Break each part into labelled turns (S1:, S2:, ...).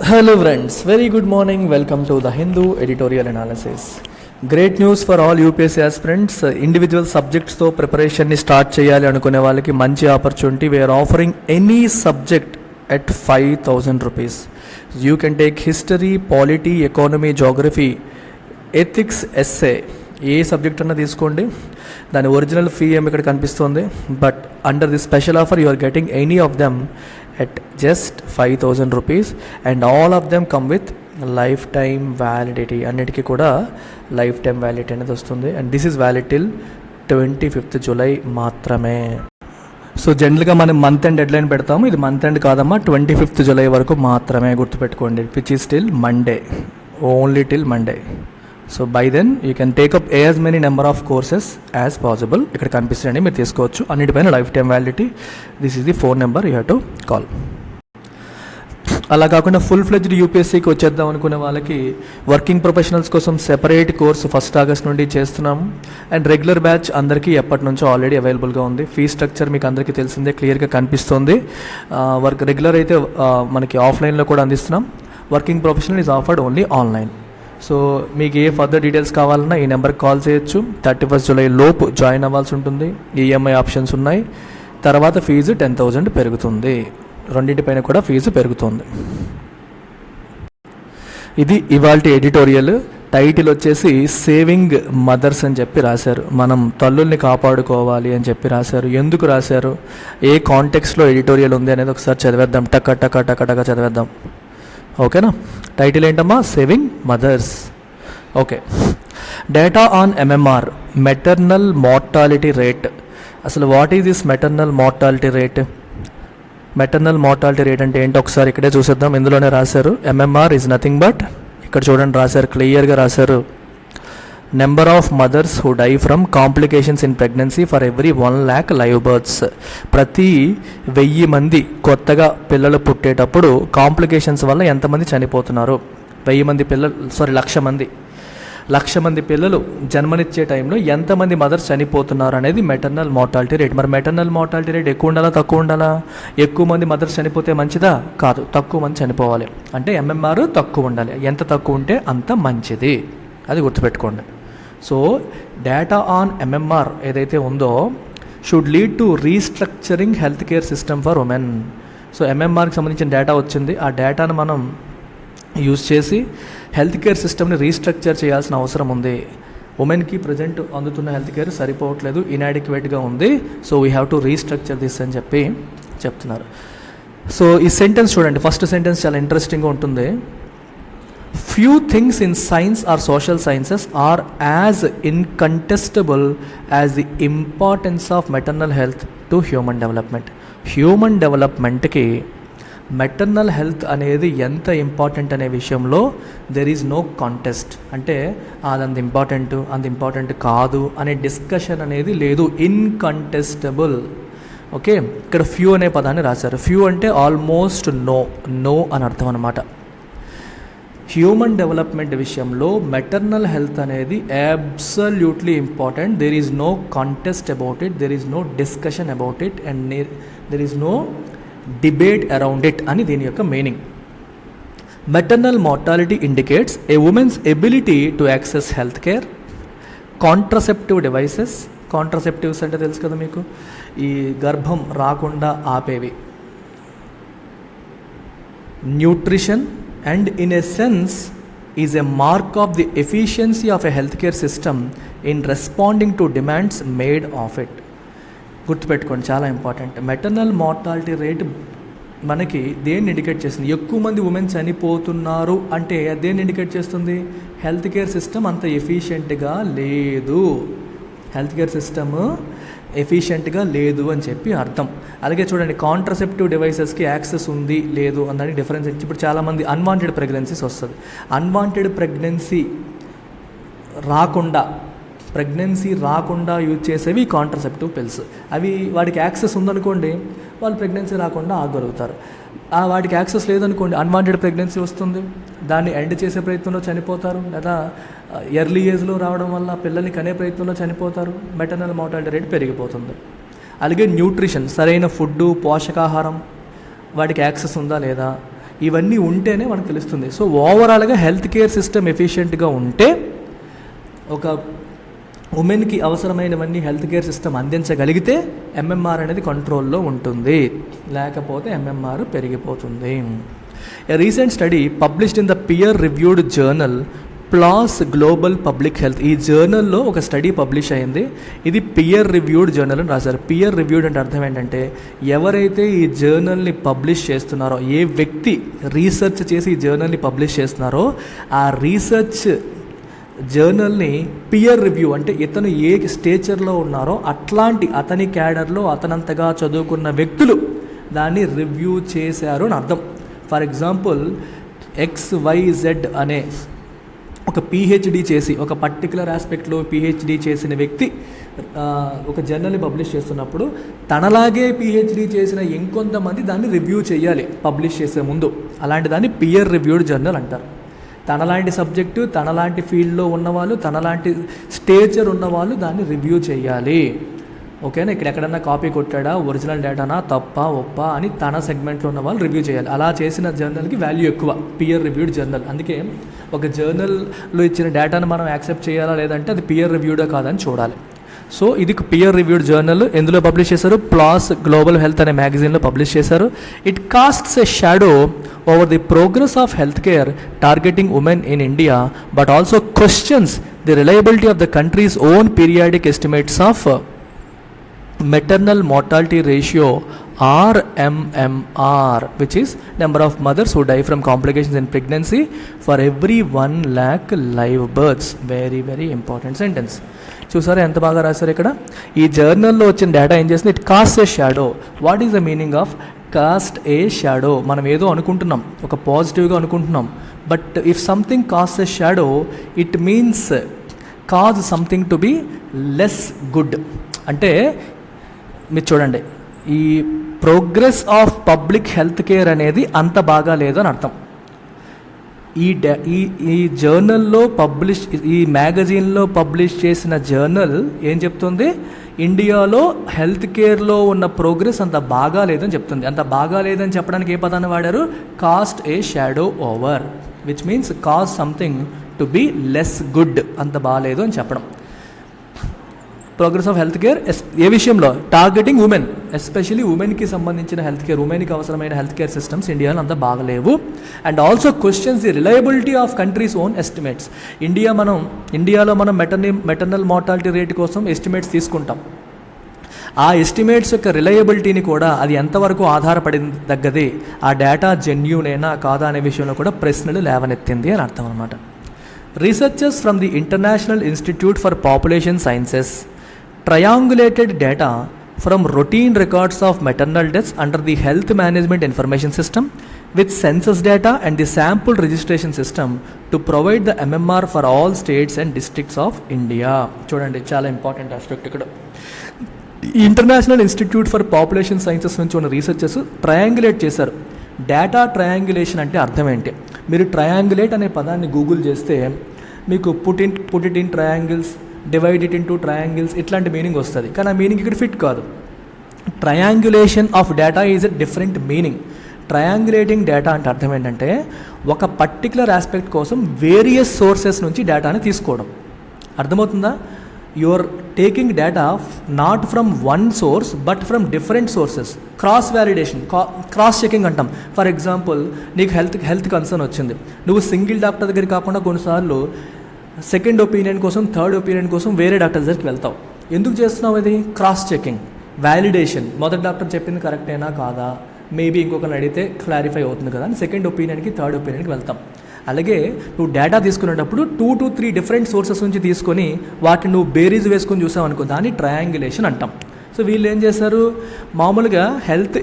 S1: Hello friends, very good morning. Welcome to the Hindu editorial analysis. Great news for all UPSC aspirants. Individual subjects తో preparation ని start చేయాలి అనుకునే వాళ్ళకి మంచి opportunity. We are offering any subject at 5,000 rupees. You can take history, polity, economy, geography, ethics, essay. ఏ subject అన్నా తీసుకోండి, దాని ఒరిజినల్ ఫీ ఏమి ఇక్కడ కనిపిస్తుంది. But under the special offer you are getting any of them at just 5,000 rupees and all of them come with life time validity. అన్నిటికీ కూడా life time validity అనేది వస్తుంది. And this is valid till 25th July మాత్రమే. So జనరల్గా మనం month end deadline పెడతాము, ఇది month end కాదమ్మా, 25th July వరకు మాత్రమే గుర్తుపెట్టుకోండి. Which is till Monday, only till Monday. So by then you can take up as many number of courses as possible. ఇక్కడ కనిపిస్తాయండి, మీరు తీసుకోవచ్చు. అన్నిటిపైన lifetime validity. This is the phone number you have to call. అలా కాకుండా full fledged యూపీఎస్సీకి వచ్చేద్దాం అనుకునే వాళ్ళకి వర్కింగ్ ప్రొఫెషనల్స్ కోసం సెపరేట్ కోర్సు 1st August నుండి చేస్తున్నాము. అండ్ రెగ్యులర్ బ్యాచ్ అందరికీ ఎప్పటి నుంచో ఆల్రెడీ అవైలబుల్గా ఉంది. ఫీ స్ట్రక్చర్ మీకు అందరికీ తెలిసిందే, క్లియర్గా కనిపిస్తుంది. రెగ్యులర్ అయితే మనకి ఆఫ్లైన్లో కూడా అందిస్తున్నాం. Working professional is offered only online. So మీకు ఏ ఫర్దర్ డీటెయిల్స్ కావాలన్నా ఈ నెంబర్కి కాల్ చేయొచ్చు. 31st July లోపు జాయిన్ అవ్వాల్సి ఉంటుంది. ఈఎంఐ ఆప్షన్స్ ఉన్నాయి. తర్వాత ఫీజు 10,000 పెరుగుతుంది. రెండింటిపైన కూడా ఫీజు పెరుగుతుంది. ఇది ఇవాల్టి ఎడిటోరియల్. టైటిల్ వచ్చేసి సేవింగ్ మదర్స్ అని చెప్పి రాశారు. మనం తల్లుల్ని కాపాడుకోవాలి అని చెప్పి రాశారు. ఎందుకు రాశారు, ఏ కాంటెక్స్ట్లో ఎడిటోరియల్ ఉంది అనేది ఒకసారి చదివేద్దాం. టక టక టక టక చదివేద్దాం. ఓకేనా? టైటిల్ ఏంటమ్మా? Saving mothers. Okay. Data on MMR, maternal mortality rate. అసలు what is this maternal mortality rate? Maternal mortality rate అంటే ఏంటో ఒకసారి ఇక్కడే చూసేద్దాం. ఇందులోనే రాశారు. ఎంఎంఆర్ ఈజ్ నథింగ్ బట్, ఇక్కడ చూడండి రాశారు, క్లియర్గా రాశారు, number of mothers who die from complications in pregnancy for every 1 lakh live births. ప్రతి 1000 మంది కొత్తగా పిల్లలు పుట్టేటప్పుడు కాంప్లికేషన్స్ వల్ల ఎంతమంది చనిపోతున్నారు? 1000 మంది పిల్లలు, 1,00,000 మంది పిల్లలు జన్మనిచ్చే టైంలో ఎంతమంది మదర్స్ చనిపోతున్నారు అనేది మెటర్నల్ మార్టాలిటీ రేట్. మరి మెటర్నల్ మార్టాలిటీ రేట్ ఎక్కువ ఉండాలా తక్కువ ఉండాలా? ఎక్కువ మంది మదర్స్ చనిపోతే మంచిదా? కాదు, తక్కువ మంది చనిపోవాలి. అంటే ఎంఎంఆర్ తక్కువ ఉండాలి. ఎంత తక్కువ ఉంటే అంత మంచిది, అది గుర్తుపెట్టుకోండి. సో డేటా ఆన్ ఎంఎంఆర్ ఏదైతే ఉందో should lead to restructuring health care system for women. So ఎంఎంఆర్కి సంబంధించిన డేటా వచ్చింది. ఆ డేటాను మనం యూజ్ చేసి హెల్త్ కేర్ సిస్టమ్ని రీస్ట్రక్చర్ చేయాల్సిన అవసరం ఉంది. ఉమెన్కి ప్రజెంట్ అందుతున్న హెల్త్ కేర్ సరిపోవట్లేదు, ఇన్యాడిక్వేట్గా ఉంది. So we have to restructure this అని చెప్పి చెప్తున్నారు. సో ఈ సెంటెన్స్ చూడండి, ఫస్ట్ సెంటెన్స్ చాలా ఇంట్రెస్టింగ్గా ఉంటుంది. Few things in science or social sciences are as incontestable as the importance of maternal health to human development. Human డెవలప్మెంట్కి మెటర్నల్ హెల్త్ అనేది ఎంత ఇంపార్టెంట్ అనే విషయంలో దెర్ ఈజ్ నో కాంటెస్ట్. అంటే అది అంత ఇంపార్టెంట్ కాదు అనే డిస్కషన్ అనేది లేదు. ఇన్కంటెస్టబుల్. ఓకే, ఇక్కడ ఫ్యూ అనే పదాన్ని రాశారు. ఫ్యూ అంటే ఆల్మోస్ట్ నో అని అర్థం అనమాట. హ్యూమన్ డెవలప్మెంట్ విషయంలో మెటర్నల్ హెల్త్ అనేది absolutely important. There is no contest about it, there is no discussion about it and there is no debate around it అని దీని యొక్క meaning. Maternal mortality indicates a women's ability to access health care, contraceptive devices. Contraceptives అంటే తెలుసు కదా మీకు, ఈ గర్భం రాకుండా ఆపేవి, nutrition, and in a sense is a mark of the efficiency of a healthcare system in responding to demands made of it. గుర్తుపెట్టుకోండి, చాలా ఇంపార్టెంట్. మెటర్నల్ మార్టాలిటీ రేట్ మనకి దేన్ని ఇండికేట్ చేస్తుంది? ఎక్కువ మంది ఉమెన్ చనిపోతున్నారు అంటే దేన్ని ఇండికేట్ చేస్తుంది? హెల్త్ కేర్ సిస్టమ్ అంత ఎఫిషియెంట్గా లేదు, హెల్త్ కేర్ సిస్టమ్ ఎఫిషియెంట్గా లేదు అని చెప్పి అర్థం. అలాగే చూడండి, కాంట్రసెప్టివ్ డివైసెస్కి యాక్సెస్ ఉంది లేదు అన్నది డిఫరెన్స్. ఇప్పుడు చాలామంది అన్వాంటెడ్ ప్రెగ్నెన్సీస్ వస్తుంది. అన్వాంటెడ్ ప్రెగ్నెన్సీ రాకుండా యూజ్ చేసేవి కాంట్రసెప్టివ్ పిల్స్. అవి వాడికి యాక్సెస్ ఉందనుకోండి, వాళ్ళు ప్రెగ్నెన్సీ రాకుండా ఆగలుగుతారు. వాటికి యాక్సెస్ లేదనుకోండి, అన్వాంటెడ్ ప్రెగ్నెన్సీ వస్తుంది, దాన్ని ఎండ్ చేసే ప్రయత్నంలో చనిపోతారు, లేదా ఎర్లీ ఏజ్లో రావడం వల్ల పిల్లల్ని కనే ప్రయత్నంలో చనిపోతారు. మెటర్నల్ మార్టాలిటీ రేట్ పెరిగిపోతుంది. అలాగే న్యూట్రిషన్, సరైన ఫుడ్డు, పోషకాహారం వాటికి యాక్సెస్ ఉందా లేదా, ఇవన్నీ ఉంటేనే మనకు తెలుస్తుంది. సో ఓవరాల్గా హెల్త్ కేర్ సిస్టమ్ ఎఫిషియెంట్గా ఉంటే ఒక ఉమెన్కి అవసరమైనవన్నీ హెల్త్ కేర్ సిస్టమ్ అందించగలిగితే ఎంఎంఆర్ అనేది కంట్రోల్లో ఉంటుంది, లేకపోతే ఎంఎంఆర్ పెరిగిపోతుంది. A recent study published in the peer-reviewed journal PLOS Global Public Health, ఈ జర్నల్లో ఒక స్టడీ పబ్లిష్ అయింది. ఇది పియర్ రివ్యూడ్ జర్నల్ అని రాశారు. పియర్ రివ్యూడ్ అంటే అర్థం ఏంటంటే ఎవరైతే ఈ జర్నల్ని పబ్లిష్ చేస్తున్నారో, ఏ వ్యక్తి రీసెర్చ్ చేసి ఈ జర్నల్ని పబ్లిష్ చేస్తున్నారో ఆ రీసెర్చ్ జర్నల్ని పియర్ రివ్యూ అంటే ఇతను ఏ స్టేచర్లో ఉన్నారో అట్లాంటి అతని క్యాడర్లో అతనంతగా చదువుకున్న వ్యక్తులు దాన్ని రివ్యూ చేశారు అని అర్థం. ఫర్ ఎగ్జాంపుల్ XYZ అనే ఒక PhD చేసి ఒక పర్టికులర్ ఆస్పెక్ట్లో PhD చేసిన వ్యక్తి ఒక జర్నల్ని పబ్లిష్ చేస్తున్నప్పుడు తనలాగే PhD చేసిన ఇంకొంతమంది దాన్ని రివ్యూ చేయాలి పబ్లిష్ చేసే ముందు. అలాంటి దాన్ని పియర్ రివ్యూడ్ జర్నల్ అంటారు. తనలాంటి సబ్జెక్టు, తనలాంటి ఫీల్డ్లో ఉన్నవాళ్ళు, తనలాంటి స్టేచర్ ఉన్నవాళ్ళు దాన్ని రివ్యూ చేయాలి. ఓకేనా, ఇక్కడ ఎక్కడన్నా కాపీ కొట్టాడా, ఒరిజినల్ డేటానా, తప్ప ఒప్ప అని తన సెగ్మెంట్లో ఉన్న వాళ్ళు రివ్యూ చేయాలి. అలా చేసిన జర్నల్కి వాల్యూ ఎక్కువ, పియర్ రివ్యూడ్ జర్నల్. అందుకే ఒక జర్నల్లో ఇచ్చిన డేటాను మనం యాక్సెప్ట్ చేయాలా లేదంటే అది పియర్ రివ్యూడా కాదని చూడాలి. సో ఇది పియర్ రివ్యూడ్ జర్నల్. ఎందులో పబ్లిష్ చేశారు? PLOS గ్లోబల్ హెల్త్ అనే మ్యాగజైన్లో పబ్లిష్ చేశారు. It costs a shadow over the progress of health care targeting women in India but also questions the reliability of the countries own periodic estimates of maternal mortality ratio RMMR, which is number of mothers who die from complications in pregnancy for every 1 lakh live births. Very very important sentence. చూసారా ఎంత బాగా రాశారు ఇక్కడ. ఈ జర్నల్లో వచ్చిన data ఏం చేస్తుంది? It cost a shadow. What is the meaning of cost a shadow? మనం ఏదో అనుకుంటున్నాం, ఒక పాజిటివ్గా అనుకుంటున్నాం, but if something cost a shadow it means cause something to be less good. అంటే మీరు చూడండి, ఈ progress of public health care అనేది అంత బాగా లేదు అని అర్థం. ఈ జర్నల్లో పబ్లిష్, ఈ మ్యాగజైన్లో పబ్లిష్ చేసిన జర్నల్ ఏం చెప్తుంది? ఇండియాలో హెల్త్ కేర్లో ఉన్న ప్రోగ్రెస్ అంత బాగా లేదని చెప్తుంది. అంత బాగా లేదని చెప్పడానికి ఏ పదాన్ని వాడారు? Cast a shadow over, which means cause something to be less good. అంత బాగాలేదు అని చెప్పడం. ప్రోగ్రెస్ ఆఫ్ హెల్త్ కేర్ ఏ విషయంలో? టార్గెటింగ్ ఉమెన్, ఎస్పెషలీ ఉమెన్కి సంబంధించిన హెల్త్ కేర్, ఉమెన్కి అవసరమైన హెల్త్ కేర్ సిస్టమ్స్ ఇండియాలో అంతా బాగలేవు. And also questions the reliability of countries own estimates. ఇండియాలో మనం మెటర్నల్ మార్టాలిటీ రేట్ కోసం ఎస్టిమేట్స్ తీసుకుంటాం. ఆ ఎస్టిమేట్స్ యొక్క రిలయబిలిటీని కూడా, అది ఎంతవరకు ఆధారపడదగ్గది, ఆ డేటా జెన్యూనేనా కాదా అనే విషయంలో కూడా ప్రశ్నలు లేవనెత్తింది అని అర్థం అనమాట. Researchers from the international institute for population sciences triangulated data from routine records of maternal deaths under the health management information system with census data and the sample registration system to provide the MMR for all states and districts of India. చూడండి, చాలా important aspect ఇక్కడ. International institute for population sciences నుంచి ఉన్న researchers ట్రయాంగులేట్ చేశారు. Data triangulation అంటే అర్థం ఏంటి? మీరు ట్రయాంగులేట్ అనే పదాన్ని గూగుల్ చేస్తే మీకు put it in triangles, divide it into triangles, ఇట్లాంటి మీనింగ్ వస్తుంది. కానీ ఆ మీనింగ్ ఇక్కడ ఫిట్ కాదు. Triangulation of data is a different meaning. Triangulating data అంటే అర్థం ఏంటంటే ఒక పర్టికులర్ ఆస్పెక్ట్ కోసం వేరియస్ సోర్సెస్ నుంచి డేటాని తీసుకోవడం. అర్థమవుతుందా? You are taking data not from one source but from different sources. Cross validation, cross checking అంటాం. ఫర్ ఎగ్జాంపుల్, నీకు హెల్త్ కన్సర్న్ వచ్చింది, నువ్వు సింగిల్ డాక్టర్ దగ్గర కాకుండా కొన్నిసార్లు సెకండ్ ఒపీనియన్ కోసం, థర్డ్ ఒపీనియన్ కోసం వేరే డాక్టర్ దగ్గరికి వెళ్తావు. ఎందుకు చేస్తున్నావు? ఇది క్రాస్ చెకింగ్, వ్యాలిడేషన్. మొదటి డాక్టర్ చెప్పింది కరెక్టేనా కాదా, మేబీ ఇంకొకరిని అడిగితే క్లారిఫై అవుతుంది కదా అని సెకండ్ ఒపీనియన్కి, థర్డ్ ఒపీనియన్కి వెళ్తాం. అలాగే నువ్వు డేటా తీసుకునేటప్పుడు 2 to 3 డిఫరెంట్ సోర్సెస్ నుంచి తీసుకొని వాటిని నువ్వు బేరీజ్ వేసుకొని చూసావు అనుకో, దాన్ని ట్రయాంగులేషన్ అంటాం. సో వీళ్ళు ఏం చేశారు? మామూలుగా హెల్త్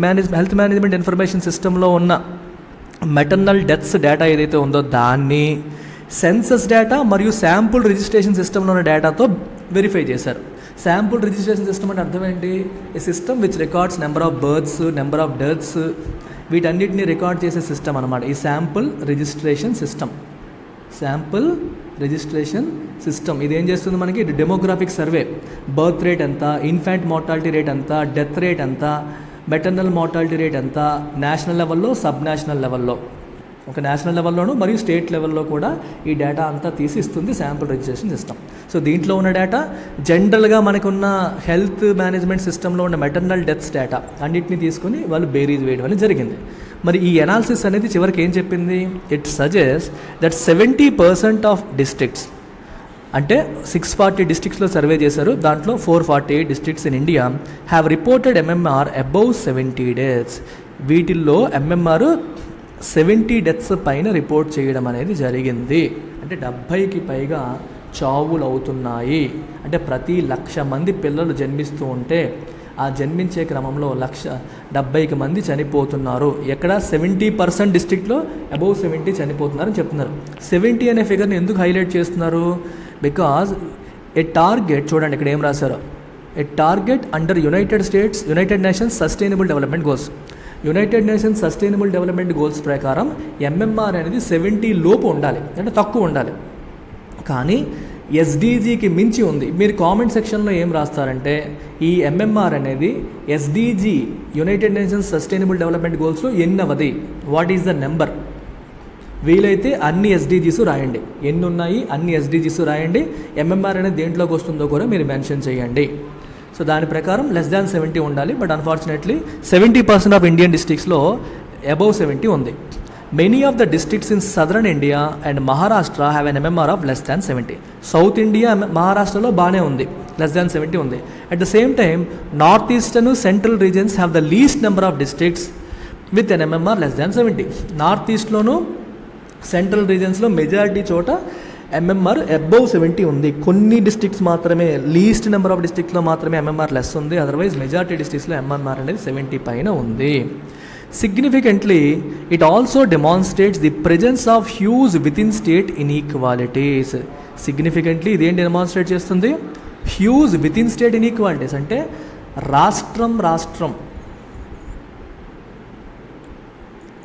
S1: మేనేజ్మెంట్ ఇన్ఫర్మేషన్ సిస్టంలో ఉన్న మెటర్నల్ డెత్స్ డేటా ఏదైతే ఉందో దాన్ని సెన్సస్ డేటా మరియు శాంపుల్ రిజిస్ట్రేషన్ సిస్టంలో ఉన్న డేటాతో వెరిఫై చేశారు. శాంపుల్ రిజిస్ట్రేషన్ సిస్టమ్ అంటే అర్థం ఏంటి? A system which records number of births, number of deaths, వీటన్నిటిని రికార్డ్ చేసే సిస్టమ్ అనమాట ఈ sample registration system. Sample registration system ఇది ఏం చేస్తుంది మనకి? డెమోగ్రాఫిక్ సర్వే, బర్త్ రేట్ ఎంత, ఇన్ఫాంట్ మార్టాలిటీ రేట్ ఎంత, డెత్ రేట్ ఎంత, మెటర్నల్ మార్టాలిటీ రేట్ ఎంత, నేషనల్ లెవెల్లో, సబ్ నేషనల్ లెవెల్లో, ఒక నేషనల్ లెవెల్లోనూ మరియు స్టేట్ లెవెల్లో కూడా ఈ డేటా అంతా తీసి ఇస్తుంది శాంపుల్ రిజిస్ట్రేషన్ సిస్టమ్. సో దీంట్లో ఉన్న డేటా జనరల్గా మనకున్న హెల్త్ మేనేజ్మెంట్ సిస్టంలో ఉన్న మెటర్నల్ డెత్స్ డేటా అన్నింటినీ తీసుకుని వాళ్ళు బేరీజ్ వేయడం అనేది జరిగింది. మరి ఈ అనాలిసిస్ అనేది చివరికి ఏం చెప్పింది? It suggest that 70% of districts, అంటే 640 డిస్ట్రిక్ట్స్లో సర్వే చేశారు, దాంట్లో 448 districts in India have reported MMR above 70 days. వీటిల్లో ఎంఎంఆర్ 70 డెత్స్ పైన రిపోర్ట్ చేయడం అనేది జరిగింది. అంటే 70కి పైగా చావులు అవుతున్నాయి. అంటే ప్రతి 1,00,000 మంది పిల్లలు జన్మిస్తూ ఉంటే ఆ జన్మించే క్రమంలో 1,70,000 మంది చనిపోతున్నారు. ఎక్కడ 70% డిస్ట్రిక్ట్లో అబౌవ్ 70 చనిపోతున్నారని చెప్తున్నారు. 70 అనే ఫిగర్ని ఎందుకు హైలైట్ చేస్తున్నారు? బికాజ్ ఏ టార్గెట్, చూడండి ఇక్కడ ఏం రాశారో, a target under United Nations Sustainable Development Goals. United Nations Sustainable Development Goals ప్రకారం ఎంఎంఆర్ అనేది 70 లోపు ఉండాలి, అంటే తక్కువ ఉండాలి. కానీ ఎస్డీజీకి మించి ఉంది. మీరు కామెంట్ సెక్షన్లో ఏం రాస్తారంటే ఈ ఎంఎంఆర్ అనేది SDG United Nations Sustainable Development గోల్స్లో ఎన్నవది, వాట్ ఈజ్ ద నెంబర్? వీలైతే అన్ని ఎస్డీజీస్ రాయండి, ఎన్ని ఉన్నాయి అన్ని ఎస్డీజీస్ రాయండి. ఎంఎంఆర్ అనేది దేంట్లోకి వస్తుందో కూడా మీరు మెన్షన్ చేయండి. సో దాని ప్రకారం <70 ఉండాలి. బట్ అన్ఫార్చునేట్లీ 70% ఆఫ్ ఇండియన్ డిస్ట్రిక్ట్స్లో అబౌవ్ 70 ఉంది. Many of the districts in southern India and Maharashtra have an MMR of <70. South India, మహారాష్ట్రలో బాగానే ఉంది, <70 ఉంది. At the same time north eastern, central regions have the least number of districts with an MMR <70. North ఈస్ట్లోను, central రీజన్స్లో majority చోట MMR above 70 ఉంది. కొన్ని districts మాత్రమే, లీస్ట్ నెంబర్ ఆఫ్ డిస్ట్రిక్ట్లో మాత్రమే ఎంఎంఆర్ లెస్ ఉంది. అదర్వైజ్ మెజారిటీ డిస్ట్రిక్ట్స్లో ఎంఎంఆర్ అనేది 70 పైన ఉంది. Significantly, it also demonstrates the presence of huge within state inequalities. Significantly, ఇదేంటి డెమాన్స్ట్రేట్ చేస్తుంది? Huge with in state inequalities. అంటే రాష్ట్రం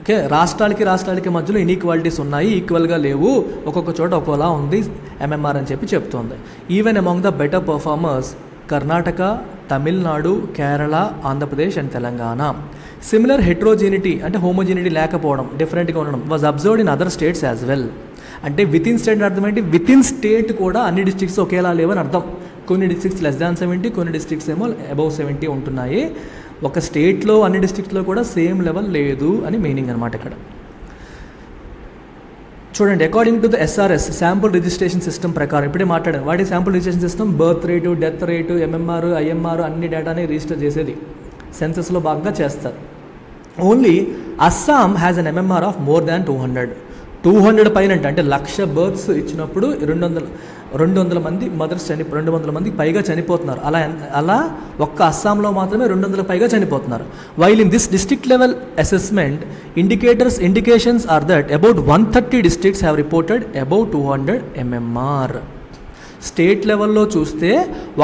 S1: ఓకే, రాష్ట్రాలకి మధ్యలో ఇన్ఈక్వాలిటీస్ ఉన్నాయి, ఈక్వల్గా లేవు, ఒక్కొక్క చోట ఒక్కోలా ఉంది ఎంఎంఆర్ అని చెప్తోంది. Even among the better performers Karnataka, Tamil Nadu, Kerala, Andhra Pradesh and Telangana. Similar heterogeneity, అంటే హోమోజీనిటీ లేకపోవడం, డిఫరెంట్గా ఉండడం was observed in other states as well. అంటే విత్ ఇన్ స్టేట్ అర్థం ఏంటి? విత్ ఇన్ స్టేట్ కూడా అన్ని డిస్ట్రిక్ట్స్ ఒకేలా లేవని అర్థం. కొన్ని డిస్ట్రిక్ట్స్ <70, కొన్ని డిస్ట్రిక్ట్స్ ఏమో అబౌవ్ 70 ఉంటున్నాయి. ఒక స్టేట్లో అన్ని డిస్ట్రిక్ట్స్లో కూడా సేమ్ లెవెల్ లేదు అని మీనింగ్ అనమాట ఇక్కడ. చూడండి, according to the SRS sample registration system ప్రకారం, ఇప్పుడే మాట్లాడాను, వాటి sample registration system birth rate, death rate, MMR, IMR అన్ని డేటాని రిజిస్టర్ చేసేది, సెన్సస్లో భాగంగా చేస్తారు. Only Assam has an MMR of more than 200 పైన, అంటే 1,00,000 బర్త్స్ ఇచ్చినప్పుడు 200 మంది మదర్స్ 200 మంది పైగా చనిపోతున్నారు. అలా ఒక్క అస్సాంలో మాత్రమే 200 పైగా చనిపోతున్నారు. While in this district level assessment indications are that about 130 districts have reported above 200 MMR. State లెవెల్లో చూస్తే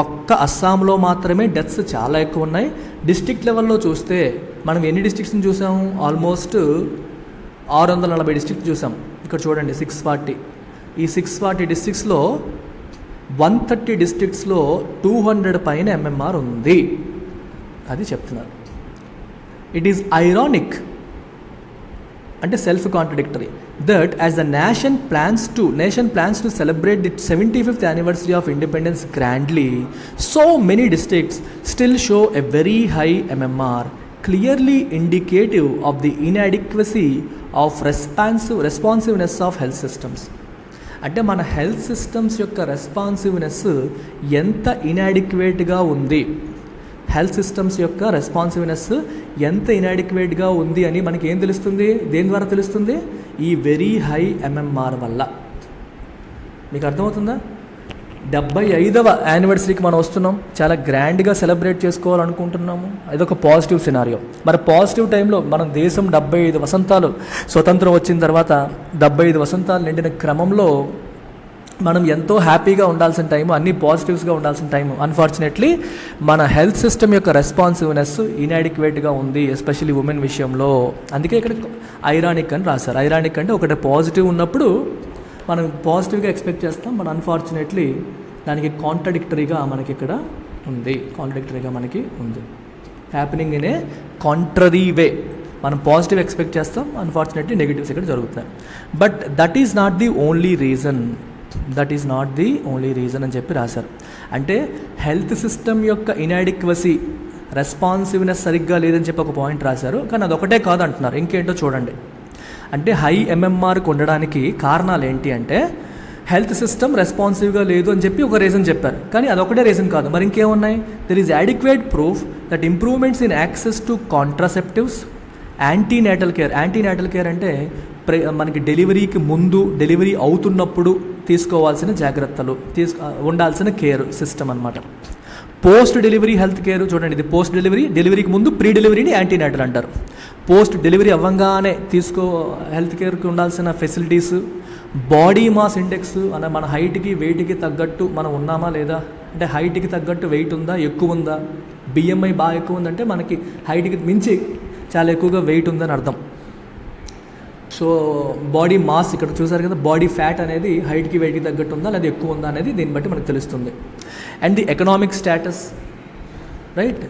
S1: ఒక్క అస్సాంలో మాత్రమే డెత్స్ చాలా ఎక్కువ ఉన్నాయి. డిస్ట్రిక్ట్ లెవెల్లో చూస్తే మనం ఎన్ని డిస్ట్రిక్ట్స్ని చూసాము? ఆల్మోస్ట్ 640 డిస్ట్రిక్ట్ చూసాం. ఇక్కడ చూడండి 640. ఈ 640 డిస్ట్రిక్ట్స్లో 130 డిస్ట్రిక్ట్స్లో 200 పైన ఎంఎంఆర్ ఉంది, అది చెప్తున్నారు. ఇట్ ఈస్ ఐరానిక్, అంటే self contradictory, that as the nation plans to celebrate the 75th anniversary of independence grandly, so many districts still show a very high MMR, clearly indicative of the inadequacy of responsiveness of health systems. అంటే మన health systems యొక్క responsiveness ఎంత ఇన్యాడిక్వేట్గా ఉంది, health systems యొక్క responsiveness ఎంత ఇన్యాడిక్వేట్గా ఉంది అని మనకి ఏం తెలుస్తుంది? దేని ద్వారా తెలుస్తుంది? ఈ వెరీ హై ఎంఎంఆర్ వల్ల. మీకు అర్థమవుతుందా? 75వ యానివర్సరీకి మనం వస్తున్నాం, చాలా గ్రాండ్గా సెలబ్రేట్ చేసుకోవాలనుకుంటున్నాము. అదొక పాజిటివ్ సినారియో. మరి పాజిటివ్ టైంలో మనం దేశం 75 వసంతాలు స్వతంత్రం వచ్చిన తర్వాత 75 వసంతాలు నిండిన క్రమంలో మనం ఎంతో హ్యాపీగా ఉండాల్సిన టైము, అన్ని పాజిటివ్స్గా ఉండాల్సిన టైము. అన్ఫార్చునేట్లీ మన హెల్త్ సిస్టమ్ యొక్క రెస్పాన్సివ్నెస్ ఇన్యాడిక్వేట్గా ఉంది, ఎస్పెషల్లీ ఉమెన్ విషయంలో. అందుకే ఇక్కడ ఐరానిక్ అని రాశారు. ఐరానిక్ అంటే ఒకటి పాజిటివ్ ఉన్నప్పుడు మనం పాజిటివ్గా ఎక్స్పెక్ట్ చేస్తాం, బట్ అన్ఫార్చునేట్లీ దానికి కాంట్రడిక్టరీగా మనకి ఇక్కడ ఉంది. హ్యాపెనింగ్ ఇన్ ఏ కాంట్రరీ వే. మనం పాజిటివ్ ఎక్స్పెక్ట్ చేస్తాం, అన్ఫార్చునేట్లీ నెగిటివ్స్ ఇక్కడ జరుగుతున్నాయి. But that is not the only reason, that is not the only reason అని చెప్పి రాశారు. అంటే హెల్త్ సిస్టమ్ యొక్క ఇన్యాడిక్వసీ, రెస్పాన్సివ్నెస్ సరిగ్గా లేదని చెప్పి ఒక పాయింట్ రాశారు. కానీ అదొకటే కాదు అంటున్నారు. ఇంకేంటో చూడండి. అంటే హై ఎంఎంఆర్కి ఉండడానికి కారణాలు ఏంటి అంటే హెల్త్ సిస్టమ్ రెస్పాన్సివ్గా లేదు అని చెప్పి ఒక రీజన్ చెప్పారు. కానీ అదొకటే రీజన్ కాదు, మరి ఇంకేమున్నాయి? There is adequate proof that improvements in access to contraceptives, antenatal care. Antenatal care అంటే మనకి డెలివరీకి ముందు, డెలివరీ అవుతున్నప్పుడు తీసుకోవాల్సిన జాగ్రత్తలు, ఉండాల్సిన కేర్ సిస్టమ్ అనమాట. పోస్ట్ డెలివరీ హెల్త్ కేర్ చూడండి, ఇది పోస్ట్ డెలివరీ, డెలివరీకి ముందు ప్రీ డెలివరీని యాంటీనేటల్ అంటారు. పోస్ట్ డెలివరీ అవ్వంగానే హెల్త్ కేర్కి ఉండాల్సిన ఫెసిలిటీస్, బాడీ మాస్ ఇండెక్స్, మన హైట్కి వెయిట్కి తగ్గట్టు మనం ఉన్నామా లేదా, అంటే హైట్కి తగ్గట్టు వెయిట్ ఉందా, ఎక్కువ ఉందా. బిఎంఐ బాగా ఎక్కువ ఉందంటే మనకి హైట్కి మించి చాలా ఎక్కువగా వెయిట్ ఉందని అర్థం. సో బాడీ మాస్ ఇక్కడ చూసారు కదా, బాడీ ఫ్యాట్ అనేది హైట్కి వెయిట్కి తగ్గట్టు ఉందా లేదా ఎక్కువ ఉందా అనేది దీన్ని బట్టి మనకు తెలుస్తుంది. And the economic status, right.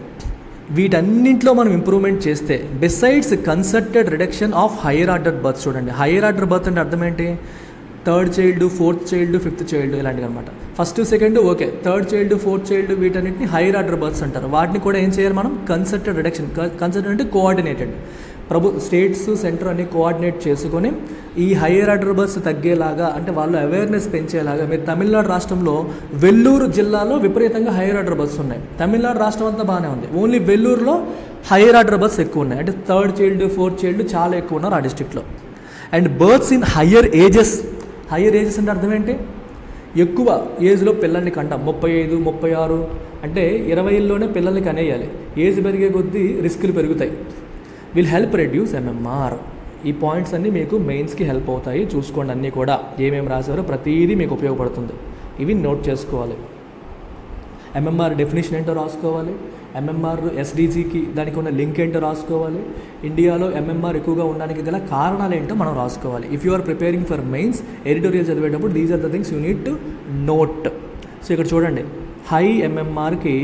S1: వీటన్నింటిలో మనం ఇంప్రూవ్మెంట్ చేస్తే besides concerted reduction of higher order birth. చూడండి, హైయర్ ఆర్డర్ బర్త్ అంటే అర్థం ఏంటి? Third child, fourth child, fifth child ఇలాంటివి అనమాట. First second okay, third child, fourth child వీటన్నిటిని హైయర్ ఆర్డర్ బర్త్స్ అంటారు. వాటిని కూడా ఏం చేయాలి మనం? Concerted reduction. కన్సర్టెడ్ అంటే కోఆర్డినేటెడ్, స్టేట్స్ సెంటర్ అన్ని కోఆర్డినేట్ చేసుకొని ఈ హైయర్ ఆర్డర్ బర్త్స్ తగ్గేలాగా, అంటే వాళ్ళు అవేర్నెస్ పెంచేలాగా. మీరు తమిళనాడు రాష్ట్రంలో వెల్లూరు జిల్లాలో విపరీతంగా హైయర్ ఆర్డర్ బర్త్స్ ఉన్నాయి. తమిళనాడు రాష్ట్రం అంతా బాగానే ఉంది, ఓన్లీ వెల్లూరులో హైయర్ ఆర్డర్ బర్త్స్ ఎక్కువ ఉన్నాయి. అంటే థర్డ్ చైల్డ్, ఫోర్త్ చైల్డ్ చాలా ఎక్కువ ఉన్నారు ఆ డిస్ట్రిక్ట్లో. And births in higher ages. Higher ages అంటే అర్థం ఏంటి? ఎక్కువ ఏజ్లో పిల్లల్ని కంటాం. 35, 36 అంటే 20లోనే పిల్లల్ని కనేయాలి. ఏజ్ పెరిగే కొద్దీ రిస్కులు పెరుగుతాయి. Will help reduce MMR. ఈ పాయింట్స్ అన్నీ మీకు మెయిన్స్కి హెల్ప్ అవుతాయి. చూసుకోండి, అన్నీ కూడా ఏమేమి రాశారో ప్రతిదీ మీకు ఉపయోగపడుతుంది. ఇవి నోట్ చేసుకోవాలి. ఎంఎంఆర్ డెఫినేషన్ ఏంటో రాసుకోవాలి. ఎంఎంఆర్ ఎస్డీజీకి దానికి ఉన్న లింక్ ఏంటో రాసుకోవాలి. ఇండియాలో ఎంఎంఆర్ ఎక్కువగా ఉండడానికి గల కారణాలు ఏంటో మనం రాసుకోవాలి. If you are preparing for mains editorial చదివేటప్పుడు these are the things you need to note. So ఇక్కడ చూడండి, హై ఎంఎంఆర్కి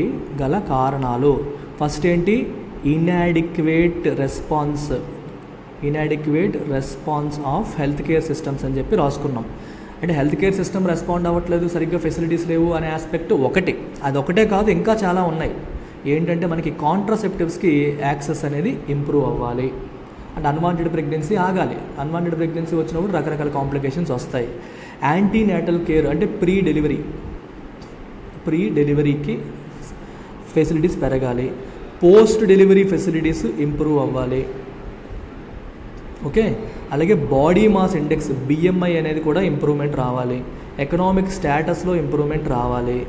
S1: గల కారణాలు. ఫస్ట్ ఏంటి? Inadequate response of health care systems అని చెప్పి రాసుకున్నాం. అంటే హెల్త్ కేర్ సిస్టమ్ రెస్పాండ్ అవ్వట్లేదు, సరిగ్గా ఫెసిలిటీస్ లేవు అనే ఆస్పెక్ట్ ఒకటి. అదొకటే కాదు, ఇంకా చాలా ఉన్నాయి. ఏంటంటే మనకి కాంట్రాసెప్టివ్స్కి యాక్సెస్ అనేది ఇంప్రూవ్ అవ్వాలి. అంటే అన్వాంటెడ్ ప్రెగ్నెన్సీ ఆగాలి. అన్వాంటెడ్ ప్రెగ్నెన్సీ వచ్చినప్పుడు రకరకాల కాంప్లికేషన్స్ వస్తాయి. యాంటీనేటల్ కేర్ అంటే ప్రీ డెలివరీకి ఫెసిలిటీస్ పెరగాలి. పోస్ట్ డెలివరీ ఫెసిలిటీస్ ఇంప్రూవ్ అవ్వాలి. ఓకే, అలాగే బాడీ మాస్ ఇండెక్స్ బిఎంఐ అనేది కూడా ఇంప్రూవ్మెంట్ రావాలి. ఎకనామిక్ స్టేటస్లో ఇంప్రూవ్మెంట్ రావాలి.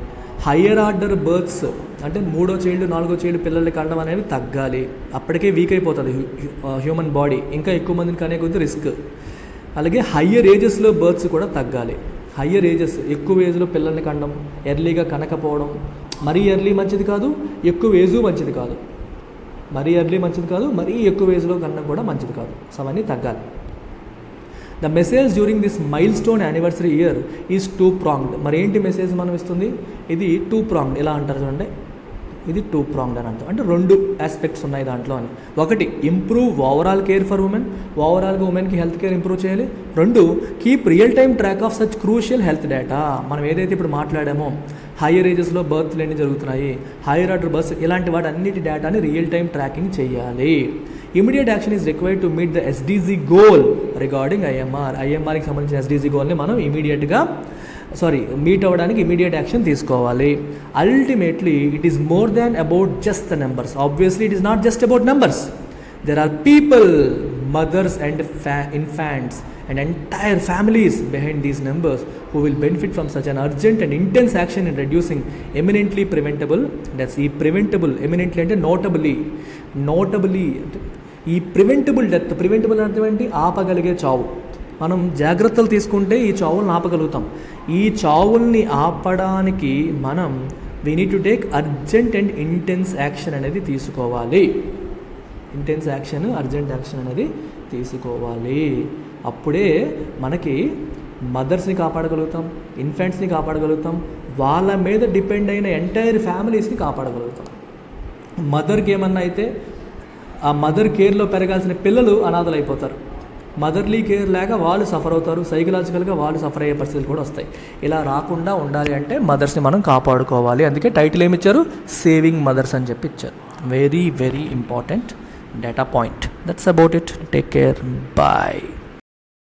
S1: హయ్యర్ ఆర్డర్ బర్త్స్ అంటే 3వ చైల్డ్, 4వ చైల్డ్ పిల్లల్ని కండం అనేవి తగ్గాలి. అప్పటికే వీక్ అయిపోతుంది హ్యూమన్ బాడీ, ఇంకా ఎక్కువ మందిని కనే కొద్ది రిస్క్. అలాగే హయ్యర్ ఏజెస్లో బర్త్స్ కూడా తగ్గాలి. హయ్యర్ ఏజెస్, ఎక్కువ ఏజ్లో పిల్లల్ని కండం, ఎర్లీగా కనకపోవడం, మరీ ఎర్లీ మంచిది కాదు, ఎక్కువ ఏజు మంచిది కాదు. మరీ ఎర్లీ మంచిది కాదు, మరీ ఎక్కువ ఏజ్లో కన్నా కూడా మంచిది కాదు. సో అవన్నీ తగ్గాలి. The message during this mile stone anniversary year is 2-pronged. మరి ఏంటి మెసేజ్ మనం ఇస్తుంది? ఇది 2-pronged. ఎలా అంటారు చూడండి, ఇది 2-pronged అని అంటాం. అంటే 2 ఆస్పెక్ట్స్ ఉన్నాయి దాంట్లో అని. ఒకటి, improve overall care for women. ఓవరాల్గా ఉమెన్కి హెల్త్ కేర్ ఇంప్రూవ్ చేయాలి. 2, keep real time track of such crucial health data. మనం ఏదైతే ఇప్పుడు మాట్లాడామో హైయర్ ఏజెస్లో బర్త్లు ఎన్ని జరుగుతున్నాయి, హైయర్ ఆర్డర్ బర్త్స్, ఇలాంటి వాటి అన్నిటి డేటాని రియల్ టైమ్ ట్రాకింగ్ చేయాలి. Immediate action is required to meet the SDG goal regarding IMR. ఐఎంఆర్కి సంబంధించిన ఎస్డీజీ గోల్ని మనం మీట్ అవ్వడానికి ఇమీడియట్ యాక్షన్ తీసుకోవాలి. Ultimately it is more than about just the numbers. Obviously it is not just about numbers. There are people, mothers and infants and entire families behind these numbers who will benefit from such an urgent and intense action in reducing eminently preventable, that's ఈ preventable, eminently అంటే notably ఈ preventable death. preventable అంటే ఏంటి? ఆపగలిగే చావు. మనం జాగ్రత్తలు తీసుకుంటే ఈ చావులను ఆపగలుగుతాం. ఈ చావుల్ని ఆపడానికి మనం we need to take urgent and intense action అనేది తీసుకోవాలి. ఇంటెన్స్ యాక్షన్, అర్జెంట్ యాక్షన్ అనేది తీసుకోవాలి. అప్పుడే మనకి మదర్స్ని కాపాడగలుగుతాం, ఇన్ఫాంట్స్ని కాపాడగలుగుతాం, వాళ్ళ మీద డిపెండ్ అయిన ఎంటైర్ ఫ్యామిలీస్ని కాపాడగలుగుతాం. మదర్కి ఏమన్నా అయితే ఆ మదర్ కేర్లో పెరగాల్సిన పిల్లలు అనాథలు అయిపోతారు. మదర్లీ కేర్ లేక వాళ్ళు సఫర్ అవుతారు, సైకలాజికల్గా వాళ్ళు సఫర్ అయ్యే పరిస్థితులు కూడా వస్తాయి. ఇలా రాకుండా ఉండాలి అంటే మదర్స్ని మనం కాపాడుకోవాలి. అందుకే టైటిల్ ఏమి ఇచ్చారు, సేవింగ్ మదర్స్ అని చెప్పి ఇచ్చారు. Very very important data point. That's about it. Take care. Bye.